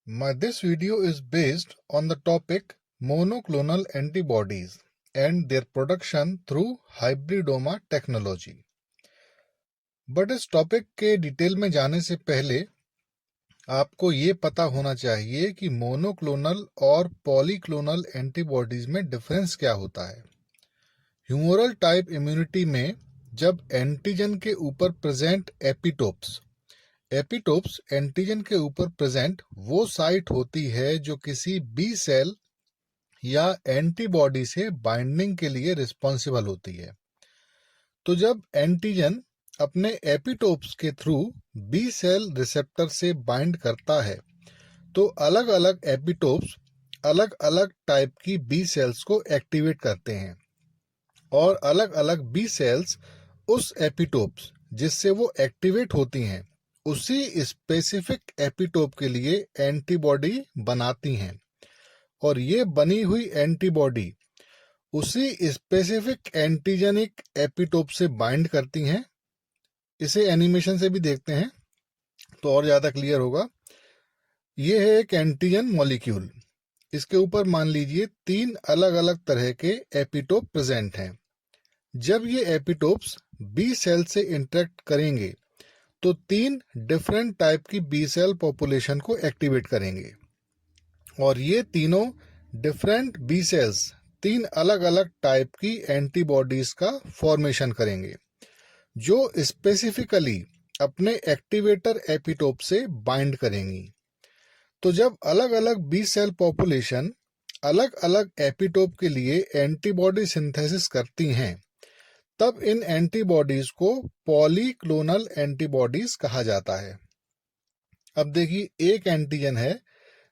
This video is based on the topic monoclonal antibodies and their production through hybridoma technology. But इस topic के detail में जाने से पहले आपको ये पता होना चाहिए कि मोनोक्लोनल और पॉलीक्लोनल एंटीबॉडीज में डिफरेंस क्या होता है। ह्यूमरल टाइप इम्यूनिटी में जब एंटीजन के ऊपर प्रेजेंट एपिटोप्स एंटीजन के ऊपर प्रेजेंट वो साइट होती है जो किसी बी सेल या एंटीबॉडी से बाइंडिंग के लिए रिस्पॉन्सिबल होती है। तो जब एंटीजन अपने एपिटोप्स के थ्रू बी सेल रिसेप्टर से बाइंड करता है तो अलग अलग एपिटोप्स अलग अलग टाइप की बी सेल्स को एक्टिवेट करते हैं और अलग अलग बी सेल्स उस एपिटोप्स जिससे वो एक्टिवेट होती हैं उसी स्पेसिफिक एपिटोप के लिए एंटीबॉडी बनाती हैं और ये बनी हुई एंटीबॉडी उसी स्पेसिफिक एंटीजेनिक एपिटोप से बाइंड करती हैं। इसे एनिमेशन से भी देखते हैं तो और ज़्यादा क्लियर होगा। ये है एक एंटीजन मॉलिक्यूल। इसके ऊपर मान लीजिए 3 अलग अलग तरह के एपिटोप प्रेजेंट हैं। जब ये एपिटोप्स बी सेल से इंटरेक्ट करेंगे तो 3 डिफरेंट टाइप की बी सेल पॉपुलेशन को एक्टिवेट करेंगे और ये तीनों डिफरेंट बी सेल्स 3 अलग अलग टाइप की एंटीबॉडीज का फॉर्मेशन करेंगे जो स्पेसिफिकली अपने एक्टिवेटर एपिटोप से बाइंड करेंगी। तो जब अलग अलग बी सेल पॉपुलेशन अलग अलग एपिटोप के लिए एंटीबॉडी सिंथेसिस करती हैं तब इन एंटीबॉडीज को पॉलीक्लोनल एंटीबॉडीज कहा जाता है। अब देखिए, एक एंटीजन है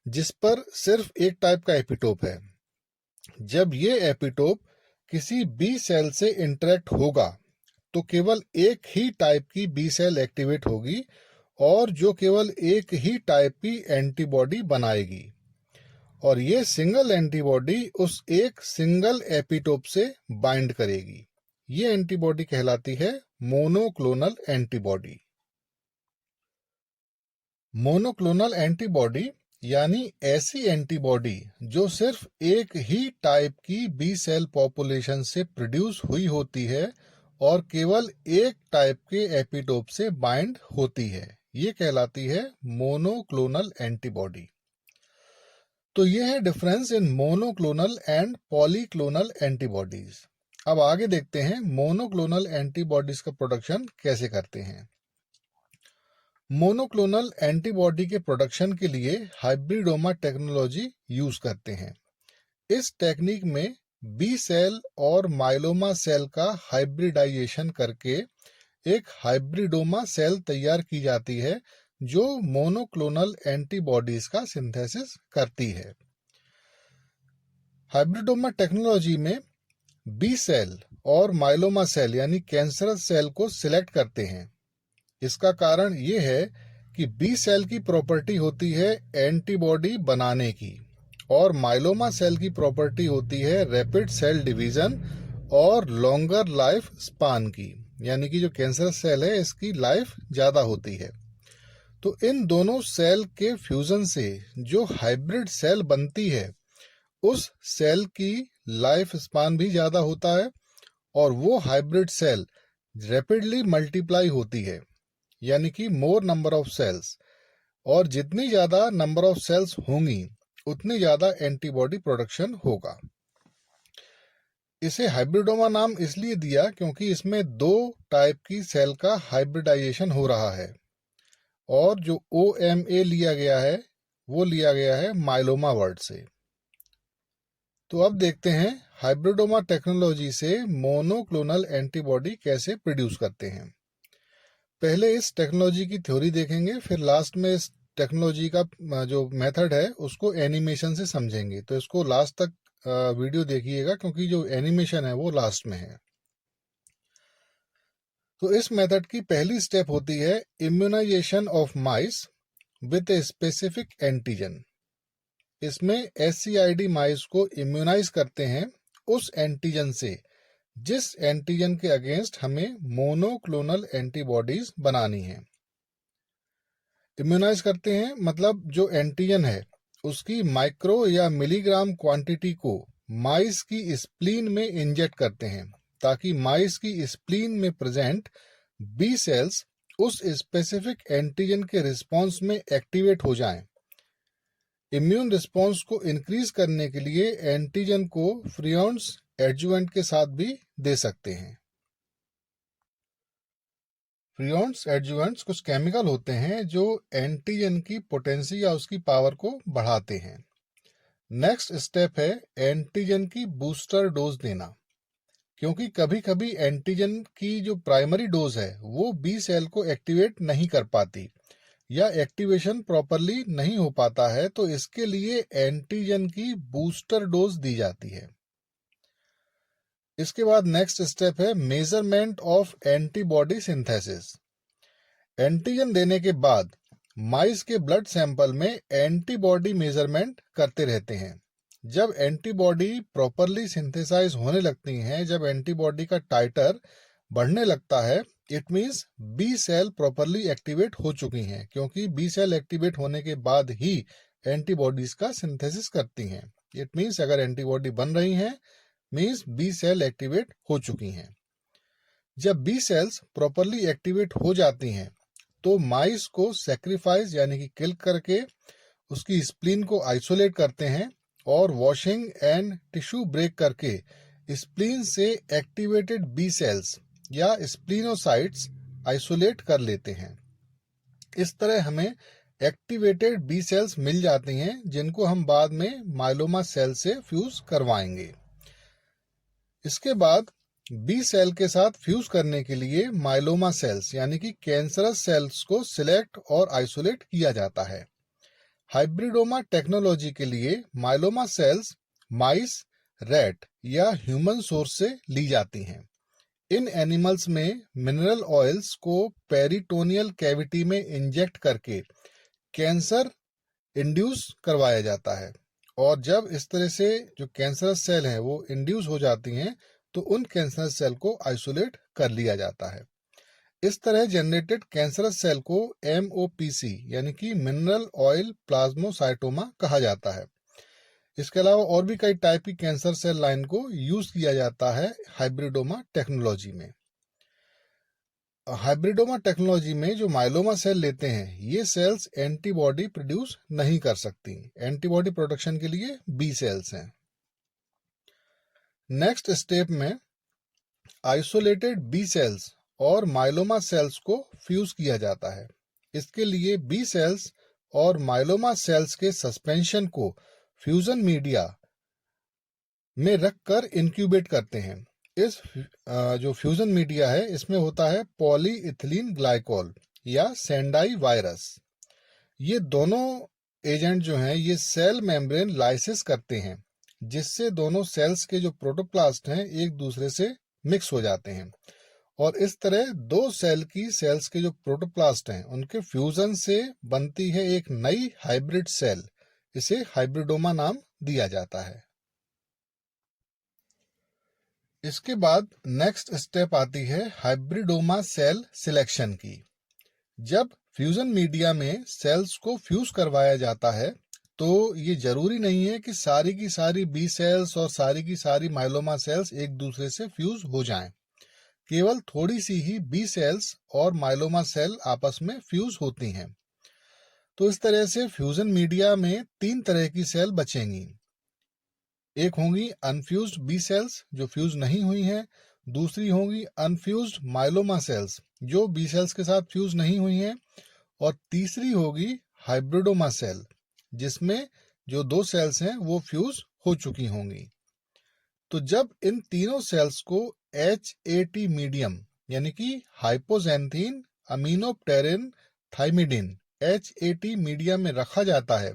जिस पर सिर्फ एक टाइप का एपिटोप है। जब ये एपिटोप किसी बी सेल से इंटरेक्ट होगा तो केवल एक ही टाइप की बी सेल एक्टिवेट होगी और जो केवल एक ही टाइप की एंटीबॉडी बनाएगी और ये सिंगल एंटीबॉडी उस एक सिंगल एपिटोप से बाइंड करेगी। ये एंटीबॉडी कहलाती है मोनोक्लोनल एंटीबॉडी। मोनोक्लोनल एंटीबॉडी यानी ऐसी एंटीबॉडी जो सिर्फ एक ही टाइप की बी सेल पॉपुलेशन से प्रोड्यूस हुई होती है और केवल एक टाइप के एपिटोप से बाइंड होती है, ये कहलाती है मोनोक्लोनल एंटीबॉडी। तो ये है difference in monoclonal and polyclonal antibodies. अब आगे देखते हैं मोनोक्लोनल एंटीबॉडीज का प्रोडक्शन कैसे करते हैं। मोनोक्लोनल एंटीबॉडी के प्रोडक्शन के लिए हाइब्रिडोमा टेक्नोलॉजी यूज करते हैं। इस टेक्निक में बी सेल और माइलोमा सेल का हाइब्रिडाइजेशन करके एक हाइब्रिडोमा सेल तैयार की जाती है जो मोनोक्लोनल एंटीबॉडीज का सिंथेसिस करती है। हाइब्रिडोमा टेक्नोलॉजी में बी सेल और माइलोमा सेल यानी कैंसरस सेल को सिलेक्ट करते हैं। इसका कारण ये है कि बी सेल की प्रॉपर्टी होती है एंटीबॉडी बनाने की और माइलोमा सेल की प्रॉपर्टी होती है रैपिड सेल डिवीजन और लॉन्गर लाइफ स्पान की, यानी कि जो कैंसरस सेल है इसकी लाइफ ज़्यादा होती है। तो इन दोनों सेल के फ्यूजन से जो हाइब्रिड सेल बनती है उस सेल की लाइफ स्पान भी ज़्यादा होता है और वो हाइब्रिड सेल रैपिडली मल्टीप्लाई होती है, यानी कि मोर नंबर ऑफ सेल्स, और जितनी ज़्यादा नंबर ऑफ सेल्स होंगी उतनी ज़्यादा एंटीबॉडी प्रोडक्शन होगा। इसे हाइब्रिडोमा नाम इसलिए दिया क्योंकि इसमें 2 टाइप की सेल का हाइब्रिडाइजेशन हो रहा है और जो OMA लिया गया है वो लिया गया है माइलोमा वर्ड से। तो अब देखते हैं हाइब्रिडोमा टेक्नोलॉजी से मोनोक्लोनल एंटीबॉडी कैसे प्रोड्यूस करते हैं। पहले इस टेक्नोलॉजी की थ्योरी देखेंगे, फिर लास्ट में इस टेक्नोलॉजी का जो मेथड है उसको एनिमेशन से समझेंगे। तो इसको लास्ट तक वीडियो देखिएगा क्योंकि जो एनिमेशन है वो लास्ट में है। तो इस मेथड की पहली स्टेप होती है immunisation of mice with a specific antigen. इसमें SCID माइस को इम्यूनाइज करते हैं उस एंटीजन से जिस एंटीजन के अगेंस्ट हमें मोनोक्लोनल एंटीबॉडीज बनानी है। इम्यूनाइज करते हैं मतलब जो एंटीजन है उसकी माइक्रो या मिलीग्राम क्वांटिटी को माइस की स्प्लीन में इंजेक्ट करते हैं ताकि माइस की स्प्लीन में प्रेजेंट बी सेल्स उस स्पेसिफिक एंटीजन के रिस्पॉन्स में एक्टिवेट हो जाएं। इम्यून रिस्पॉन्स को इंक्रीज करने के लिए एंटीजन को फ्रियोन्स एडजुवेंट के साथ भी दे सकते हैं। फ्रियोन्स एडजुवेंट्स कुछ केमिकल होते हैं जो एंटीजन की पोटेंसी या उसकी पावर को बढ़ाते हैं। नेक्स्ट स्टेप है एंटीजन की बूस्टर डोज देना, क्योंकि कभी कभी एंटीजन की जो प्राइमरी डोज है वो बी सेल को एक्टिवेट नहीं कर पाती या एक्टिवेशन प्रॉपरली नहीं हो पाता है, तो इसके लिए एंटीजन की बूस्टर डोज दी जाती है। इसके बाद नेक्स्ट स्टेप है measurement of antibody synthesis. Antigen देने के बाद माइस के ब्लड सैंपल में एंटीबॉडी मेजरमेंट करते रहते हैं। जब एंटीबॉडी प्रॉपरली सिंथेसाइज होने लगती हैं, जब एंटीबॉडी का टाइटर बढ़ने लगता है, it means B cell properly activate हो चुकी हैं, क्योंकि बी सेल एक्टिवेट होने के बाद ही एंटीबॉडीज का सिंथेसिस करती हैं। इट मीन्स अगर एंटीबॉडी बन रही हैं मीन्स बी सेल एक्टिवेट हो चुकी हैं। जब बी सेल्स प्रॉपरली एक्टिवेट हो जाती हैं तो माइस को सैक्रिफाइस यानी कि किल करके उसकी स्प्लीन को आइसोलेट करते हैं और वॉशिंग एंड टिश्यू ब्रेक करके स्प्लीन से एक्टिवेटेड बी सेल्स या स्प्लीनोसाइट्स आइसोलेट कर लेते हैं। इस तरह हमें एक्टिवेटेड बी सेल्स मिल जाती हैं जिनको हम बाद में माइलोमा सेल से फ्यूज करवाएंगे। इसके बाद बी सेल के साथ फ्यूज करने के लिए माइलोमा सेल्स यानी कि कैंसरस सेल्स को सिलेक्ट और आइसोलेट किया जाता है। हाइब्रिडोमा टेक्नोलॉजी के लिए माइलोमा सेल्स माइस, रैट या ह्यूमन सोर्स से ली जाती हैं। इन एनिमल्स में मिनरल ऑयल्स को पेरिटोनियल कैविटी में इंजेक्ट करके कैंसर इंड्यूस करवाया जाता है, और जब इस तरह से जो कैंसरस सेल हैं वो इंड्यूस हो जाती हैं तो उन कैंसरस सेल को आइसोलेट कर लिया जाता है। इस तरह जनरेटेड कैंसरस सेल को MOPC यानी कि मिनरल ऑयल प्लाज्मोसाइटोमा कहा जाता है। इसके अलावा और भी कई टाइप की कैंसर सेल लाइन को यूज किया जाता है हाइब्रिडोमा टेक्नोलॉजी में। हाइब्रिडोमा टेक्नोलॉजी में जो माइलोमा सेल लेते हैं ये सेल्स एंटीबॉडी प्रोड्यूस नहीं कर सकती। एंटीबॉडी प्रोडक्शन के लिए बी सेल्स हैं। नेक्स्ट स्टेप में आइसोलेटेड बी सेल्स और माइलोमा सेल्स को फ्यूज किया जाता है। इसके लिए बी सेल्स और माइलोमा सेल्स के सस्पेंशन को फ्यूजन मीडिया में रखकर इंक्यूबेट करते हैं। इस जो फ्यूजन मीडिया है इसमें होता है पॉलीइथिलीन ग्लाइकोल या सेंडाई वायरस। ये दोनों एजेंट जो हैं ये सेल मेम्ब्रेन लाइसिस करते हैं, जिससे दोनों सेल्स के जो प्रोटोप्लास्ट हैं एक दूसरे से मिक्स हो जाते हैं, और इस तरह दो सेल की सेल्स के जो प्रोटोप्लास्ट हैं उनके फ्यूजन से बनती है एक नई हाइब्रिड सेल। इसे हाइब्रिडोमा नाम दिया जाता है। इसके बाद नेक्स्ट स्टेप आती है हाइब्रिडोमा सेल सिलेक्शन की। जब फ्यूजन मीडिया में सेल्स को फ्यूज करवाया जाता है तो ये जरूरी नहीं है कि सारी की सारी बी सेल्स और सारी की सारी माइलोमा सेल्स एक दूसरे से फ्यूज हो जाएं। केवल थोड़ी सी ही बी सेल्स और माइलोमा सेल आपस में फ्यूज होती हैं। तो इस तरह से फ्यूजन मीडिया में 3 तरह की सेल बचेंगी। एक होंगी अनफ्यूज्ड बी सेल्स जो फ्यूज नहीं हुई हैं, दूसरी होंगी अनफ्यूज्ड माइलोमा सेल्स जो बी सेल्स के साथ फ्यूज नहीं हुई हैं, और तीसरी होगी हाइब्रिडोमा सेल जिसमें जो 2 सेल्स हैं वो फ्यूज हो चुकी होंगी। तो जब इन तीनों सेल्स को HAT मीडियम यानी कि हाइपोजेंथीन अमीनोप्टेरिन थाइमिडिन HAT मीडियम में रखा जाता है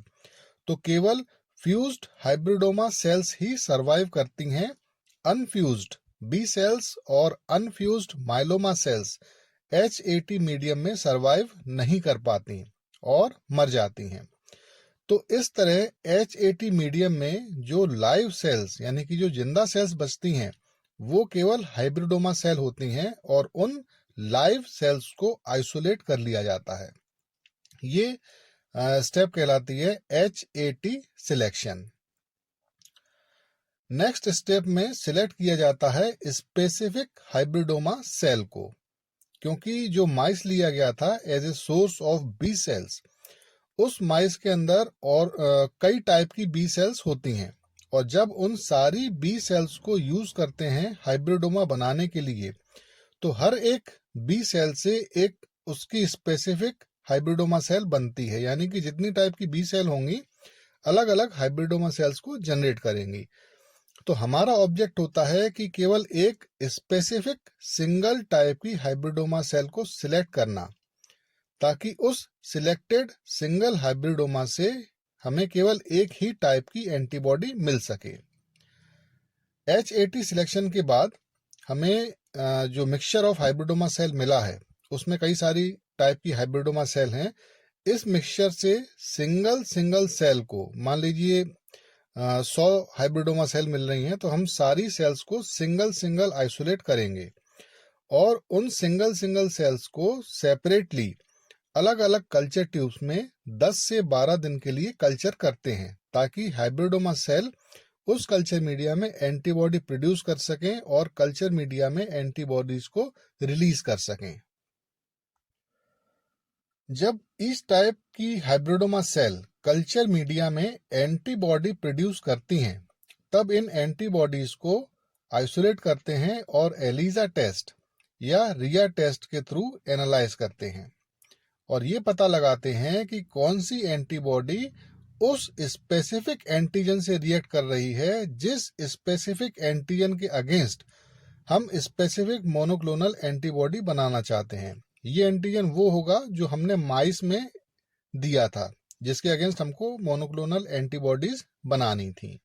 तो केवल फ्यूज्ड हाइब्रिडोमा सेल्स ही सरवाइव करती हैं। अनफ्यूज्ड बी सेल्स और unfused myeloma sales HAT medium में सरवाइव नहीं कर पाती और मर जाती हैं। तो इस तरह HAT मीडियम में जो लाइव सेल्स यानी कि जो जिंदा सेल्स बचती हैं वो केवल हाइब्रिडोमा सेल होती हैं और उन लाइव सेल्स को आइसोलेट कर लिया जाता है। ये स्टेप कहलाती है HAT सिलेक्शन। नेक्स्ट स्टेप में सिलेक्ट किया जाता है स्पेसिफिक हाइब्रिडोमा सेल को, क्योंकि जो माइस लिया गया था as a source of B cells, उस माइस के अंदर और कई टाइप की बी सेल्स होती हैं, और जब उन सारी बी सेल्स को यूज करते हैं हाइब्रिडोमा बनाने के लिए, तो हर एक बी सेल से एक उसकी स्पेसिफिक हाइब्रिडोमा सेल बनती है, यानी कि जितनी टाइप की बी सेल होंगी अलग अलग हाइब्रिडोमा सेल्स को जनरेट करेंगी। तो हमारा ऑब्जेक्ट होता है कि केवल एक स्पेसिफिक सिंगल टाइप की हाइब्रिडोमा सेल को सिलेक्ट करना, ताकि उस सिलेक्टेड सिंगल हाइब्रिडोमा से हमें केवल एक ही टाइप की एंटीबॉडी मिल सके। HAT सिलेक्शन के बाद हमें जो मिक्सचर ऑफ हाइब्रिडोमा सेल मिला है, उसमें कई सारी टाइप की हाइब्रिडोमा सेल हैं। इस मिक्सचर से सिंगल सेल को, मान लीजिए 100 हाइब्रिडोमा सेल मिल रही हैं, तो हम सारी सेल्स को सिंगल आइसोलेट करेंगे और उन सिंगल सेल्स को सेपरेटली अलग अलग कल्चर ट्यूब्स में 10 से 12 दिन के लिए कल्चर करते हैं, ताकि हाइब्रिडोमा सेल उस कल्चर मीडिया में एंटीबॉडी प्रोड्यूस कर सकें और कल्चर मीडिया में एंटीबॉडीज को रिलीज कर सकें। जब इस टाइप की हाइब्रिडोमा सेल कल्चर मीडिया में एंटीबॉडी प्रोड्यूस करती हैं, तब इन एंटीबॉडीज को आइसोलेट करते हैं और एलिजा टेस्ट या रिया टेस्ट के थ्रू एनालाइज करते हैं, और ये पता लगाते हैं कि कौन सी एंटीबॉडी उस स्पेसिफिक एंटीजन से रिएक्ट कर रही है जिस स्पेसिफिक एंटीजन के अगेंस्ट हम स्पेसिफिक मोनोक्लोनल एंटीबॉडी बनाना चाहते हैं। ये एंटीजन वो होगा जो हमने माइस में दिया था, जिसके अगेंस्ट हमको मोनोक्लोनल एंटीबॉडीज बनानी थी।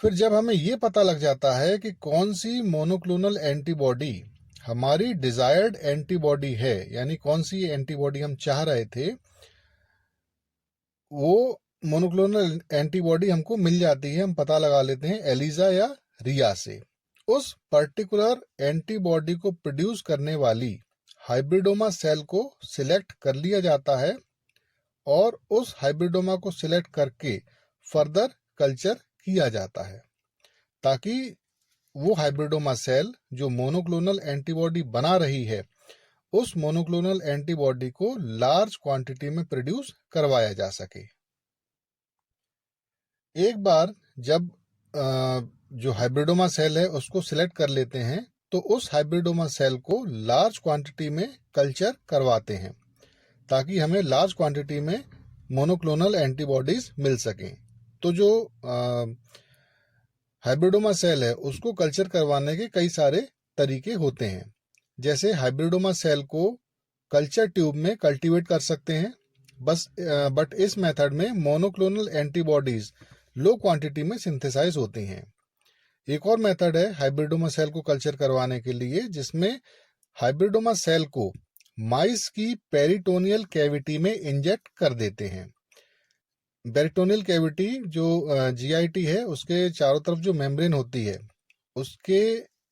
फिर जब हमें ये पता लग जाता है कि कौन सी मोनोक्लोनल एंटीबॉडी हमारी डिजायर्ड एंटीबॉडी है, यानी कौन सी एंटीबॉडी हम चाह रहे थे, वो मोनोक्लोनल एंटीबॉडी हमको मिल जाती है। हम पता लगा लेते हैं एलिजा या रिया से। उस पर्टिकुलर एंटीबॉडी को प्रोड्यूस करने वाली हाइब्रिडोमा सेल को सिलेक्ट कर लिया जाता है और उस हाइब्रिडोमा को सिलेक्ट करके फर्दर कल्चर किया जाता है, ताकि वो हाइब्रिडोमा सेल जो मोनोक्लोनल एंटीबॉडी बना रही है, उस मोनोक्लोनल एंटीबॉडी को लार्ज क्वांटिटी में प्रोड्यूस करवाया जा सके। एक बार जब जो हाइब्रिडोमा सेल है उसको सिलेक्ट कर लेते हैं, तो उस हाइब्रिडोमा सेल को लार्ज क्वांटिटी में कल्चर करवाते हैं, ताकि हमें लार्ज क्वांटिटी में मोनोक्लोनल एंटीबॉडीज मिल सकें। तो जो हाइब्रिडोमा सेल है उसको कल्चर करवाने के कई सारे तरीके होते हैं। जैसे हाइब्रिडोमा सेल को कल्चर ट्यूब में कल्टीवेट कर सकते हैं, बट इस मेथड में मोनोक्लोनल एंटीबॉडीज लो क्वांटिटी में सिंथेसाइज होती हैं। एक और मेथड है हाइब्रिडोमा सेल को कल्चर करवाने के लिए, जिसमें हाइब्रिडोमा सेल को माइस की पेरिटोनियल कैविटी में इंजेक्ट कर देते हैं। पेरिटोनियल कैविटी जो GIT है, उसके चारों तरफ जो मेम्ब्रेन होती है, उसके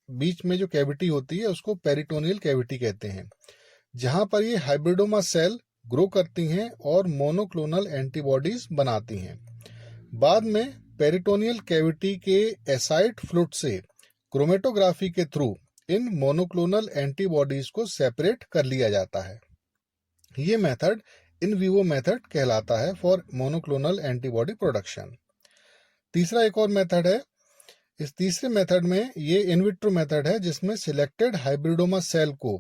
बीच में जो कैविटी होती है उसको पेरिटोनियल कैविटी कहते हैं, जहां पर ये हाइब्रिडोमा सेल ग्रो करती हैं और मोनोक्लोनल एंटीबॉडीज बनाती हैं। बाद में पेरिटोनियल कैविटी के एसाइड फ्लूइड से क्रोमेटोग्राफी के थ्रू इन मोनोक्लोनल एंटीबॉडीज को सेपरेट कर लिया जाता है। ये मेथड इन विवो मेथड कहलाता है फॉर मोनोक्लोनल एंटीबॉडी प्रोडक्शन। तीसरा एक और मेथड है। इस तीसरे मेथड में ये इन विट्रो मेथड है, जिसमें सिलेक्टेड हाइब्रिडोमा सेल को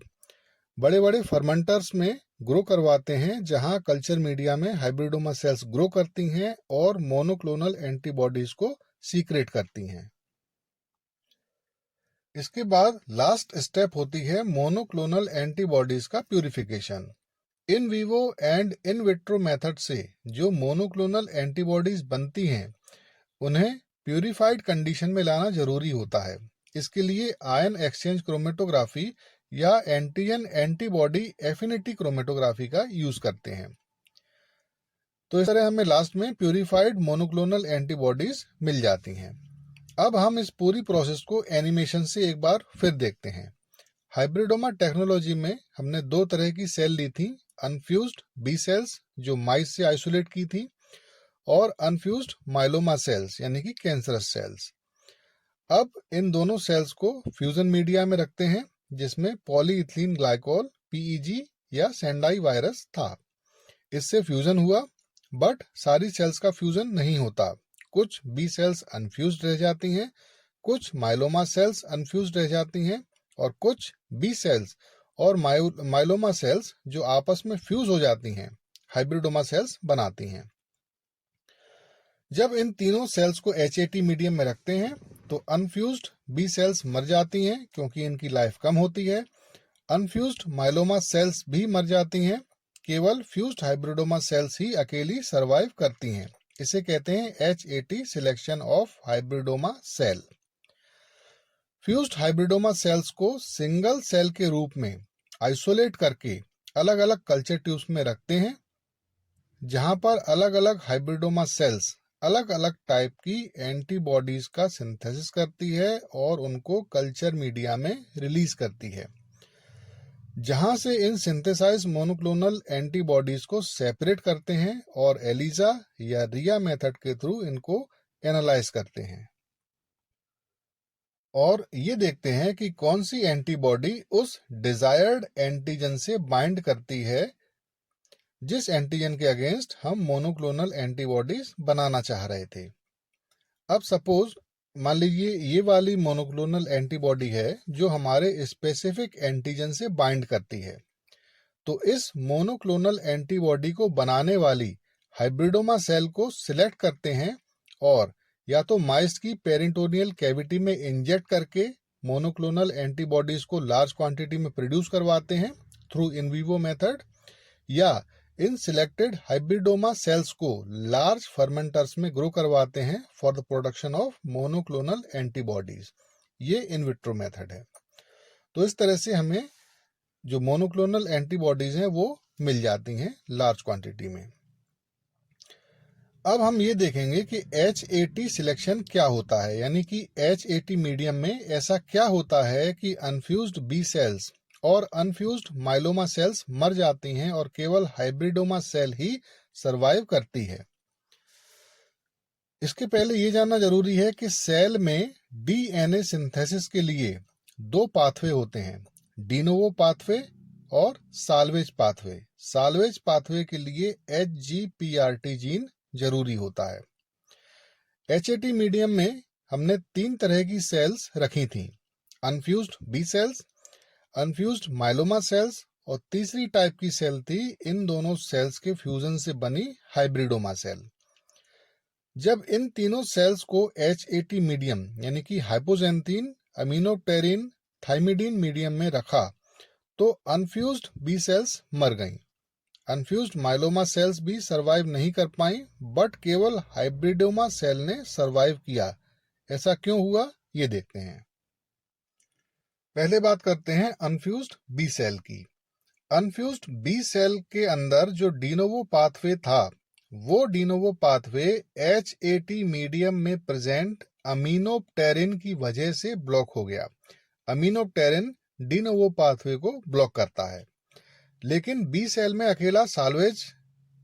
बड़े बड़े फर्मेंटर्स में ग्रो करवाते हैं, जहां कल्चर मीडिया में हाइब्रिडोमा सेल्स ग्रो करती हैं और मोनोक्लोनल एंटीबॉडीज को सीक्रेट करती हैं। इसके बाद लास्ट स्टेप होती है मोनोक्लोनल एंटीबॉडीज का purification. In vivo and in vitro method से जो मोनोक्लोनल एंटीबॉडीज बनती हैं, उन्हें प्यूरिफाइड कंडीशन में लाना जरूरी होता है। इसके लिए आयन एक्सचेंज क्रोमेटोग्राफी या एंटीजन एंटीबॉडी एफिनिटी क्रोमेटोग्राफी का यूज करते हैं। तो इस तरह हमें लास्ट में प्यूरिफाइड मोनोक्लोनल एंटीबॉडीज मिल जाती हैं। अब हम इस पूरी प्रोसेस को एनिमेशन से एक बार फिर देखते हैं। हाइब्रिडोमा टेक्नोलॉजी में हमने दो तरह की सेल ली थी, अनफ्यूज्ड बी सेल्स जो माइस से आइसोलेट की थी, और अनफ्यूज्ड माइलोमा सेल्स यानी कि कैंसरस सेल्स। अब इन दोनों सेल्स को फ्यूजन मीडिया में रखते हैं जिसमें पॉलीइथिलीन ग्लाइकोल पीईजी या सेंडाई वायरस था। इससे फ्यूजन हुआ, बट सारी सेल्स का फ्यूजन नहीं होता। कुछ बी सेल्स अनफ्यूज्ड रह जाती हैं, कुछ माइलोमा सेल्स अनफ्यूज्ड रह जाती हैं, और कुछ बी सेल्स और माइलोमा सेल्स जो आपस में फ्यूज हो जाती हैं हाइब्रिडोमा सेल्स बनाती हैं। जब इन तीनों सेल्स को HAT मीडियम में रखते हैं तो अनफ्यूज्ड बी सेल्स मर जाती हैं क्योंकि इनकी लाइफ कम होती है। अनफ्यूज्ड माइलोमा सेल्स भी मर जाती हैं, केवल फ्यूज्ड हाइब्रिडोमा सेल्स ही अकेली सर्वाइव करती हैं। इसे कहते हैं HAT selection of hybridoma cell. Fused hybridoma cells को सिंगल सेल के रूप में आइसोलेट करके अलग अलग कल्चर ट्यूब्स में रखते हैं, जहां पर अलग अलग हाइब्रिडोमा सेल्स अलग अलग टाइप की एंटीबॉडीज का सिंथेसिस करती है और उनको कल्चर मीडिया में रिलीज करती है, जहां से इन सिंथेसाइज मोनोक्लोनल एंटीबॉडीज को सेपरेट करते हैं और एलिजा या रिया मेथड के थ्रू इनको एनालाइज करते हैं और ये देखते हैं कि कौन सी एंटीबॉडी उस डिजायर्ड एंटीजन से बाइंड करती है जिस एंटीजन के अगेंस्ट हम मोनोक्लोनल एंटीबॉडीज बनाना चाह रहे थे। अब सपोज मान लीजिए ये वाली मोनोक्लोनल एंटीबॉडी है जो हमारे स्पेसिफिक एंटीजन से बाइंड करती है। तो इस मोनोक्लोनल एंटीबॉडी को बनाने वाली हाइब्रिडोमा सेल को सिलेक्ट करते हैं और या तो माइस की पेरिटोनियल कैविटी में इंजेक्ट करके मोनोक्लोनल एंटीबॉडीज को लार्ज क्वांटिटी में प्रोड्यूस करवाते हैं थ्रू इन विवो मेथड, या इन सिलेक्टेड हाइब्रिडोमा सेल्स को लार्ज फर्मेंटर्स में ग्रो करवाते हैं for the production of monoclonal antibodies. ये इन विट्रो मेथड है। तो इस तरह से हमें जो मोनोक्लोनल एंटीबॉडीज हैं वो मिल जाती हैं लार्ज क्वांटिटी में। अब हम ये देखेंगे कि HAT सिलेक्शन क्या होता है, यानी कि HAT मीडियम में ऐसा क्या होता है कि अनफ्यूज्ड बी सेल्स और अनफ्यूज्ड माइलोमा सेल्स मर जाती हैं और केवल हाइब्रिडोमा सेल ही सरवाइव करती है। इसके पहले ये जानना जरूरी है कि सेल में DNA सिंथेसिस के लिए दो पाथवे होते हैं, डिनोवो पाथवे और साल्वेज पाथवे। साल्वेज पाथवे के लिए HGPRT जीन जरूरी होता है। HAT मीडियम में हमने 3 तरह की सेल्स रखी थी, unfused B sales, unfused myeloma sales, और तीसरी टाइप की सेल थी इन दोनों सेल्स के फ्यूजन से बनी हाइब्रिडोमा सेल। जब इन तीनों सेल्स को HAT मीडियम यानी कि हाइपोजेंथीन, अमीनोप्टेरिन, थाइमिडीन मीडियम में रखा तो अनफ्यूज्ड बी सेल्स मर गईं। अनफ्यूज्ड माइलोमा सेल्स भी सरवाइव नहीं कर पाई, बट केवल हाइब्रिडोमा सेल ने सरवाइव किया। ऐसा क्यों हुआ ये देखते हैं। पहले बात करते हैं अनफ्यूज्ड बी सेल की। अनफ्यूज्ड बी सेल के अंदर जो डिनोवो पाथवे था वो डिनोवो पाथवे HAT मीडियम में प्रेजेंट अमीनोप्टेरिन की वजह से ब्लॉक हो गया। अमीनोप्टेरिन डिनोवो पाथवे को ब्लॉक करता है, लेकिन बी सेल में अकेला साल्वेज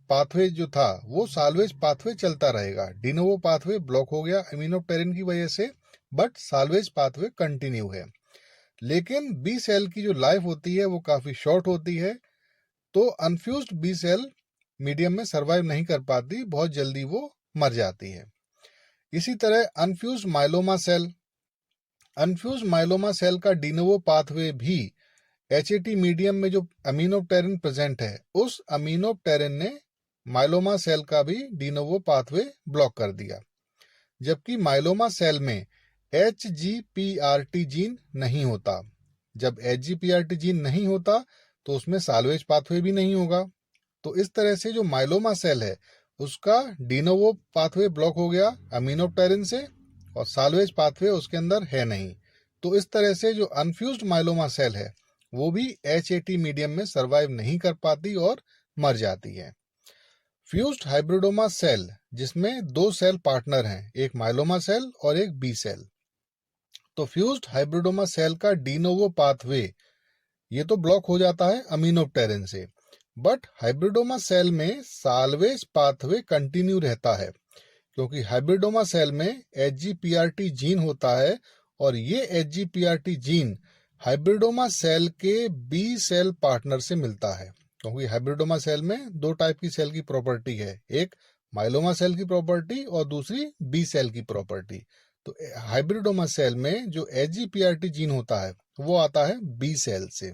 पाथवे जो था वो साल्वेज पाथवे चलता रहेगा। डिनोवो पाथवे ब्लॉक हो गया अमीनोप्टेरिन की वजह से, बट साल्वेज पाथवे कंटिन्यू है। लेकिन बी सेल की जो लाइफ होती है वो काफी शॉर्ट होती है, तो अनफ्यूज्ड बी सेल मीडियम में सरवाइव नहीं कर पाती, बहुत जल्दी वो मर जाती है। इसी तरह अनफ्यूज्ड माइलोमा सेल का डिनोवो पाथवे भी HAT मीडियम में जो अमीनोप्टेरिन प्रेजेंट है उस अमीनोप्टेरिन ने माइलोमा सेल का भी डिनोवो पाथवे ब्लॉक कर दिया। जबकि माइलोमा सेल में HGPRT जीन नहीं होता। जब HGPRT जीन नहीं होता तो उसमें साल्वेज पाथवे भी नहीं होगा। तो इस तरह से जो माइलोमा सेल है उसका डिनोवो पाथवे ब्लॉक हो गया अमीनोप्टेरिन से, और साल्वेज पाथवे उसके अंदर है नहीं। तो इस तरह से जो अनफ्यूज्ड माइलोमा सेल है वो भी HAT मीडियम में सरवाइव नहीं कर पाती और मर जाती है। फ्यूज्ड हाइब्रिडोमा सेल जिसमें 2 सेल पार्टनर हैं, एक माइलोमा सेल और एक बी सेल। तो फ्यूज्ड हाइब्रिडोमा सेल का डिनोवो पाथवे ये तो ब्लॉक हो जाता है अमीनोप्टेरिन से, बट हाइब्रिडोमा सेल में साल्वेज पाथवे कंटिन्यू रहता है, क्योंकि हाइब्रिडोमा सेल में HGPRT जीन होता है और ये HGPRT जीन हाइब्रिडोमा सेल के बी सेल पार्टनर से मिलता है। क्योंकि हाइब्रिडोमा सेल में दो टाइप की सेल की प्रॉपर्टी है, एक माइलोमा सेल की प्रॉपर्टी और दूसरी बी सेल की प्रॉपर्टी। तो हाइब्रिडोमा सेल में जो HGPRT जीन होता है वो आता है बी सेल से।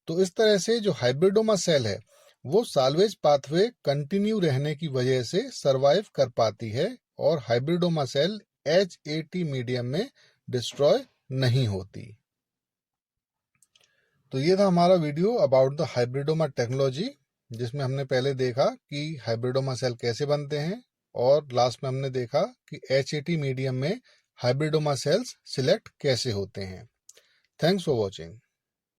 तो इस तरह से जो हाइब्रिडोमा सेल है वो साल्वेज पाथवे कंटिन्यू रहने की वजह से सरवाइव कर पाती है और हाइब्रिडोमा सेल HAT मीडियम में डिस्ट्रॉय नहीं होती। तो ये था हमारा video about the hybridoma technology, जिसमें हमने पहले देखा कि हाइब्रिडोमा सेल कैसे बनते हैं और लास्ट में हमने देखा कि HAT मीडियम में हाइब्रिडोमा सेल्स सिलेक्ट कैसे होते हैं। Thanks for watching.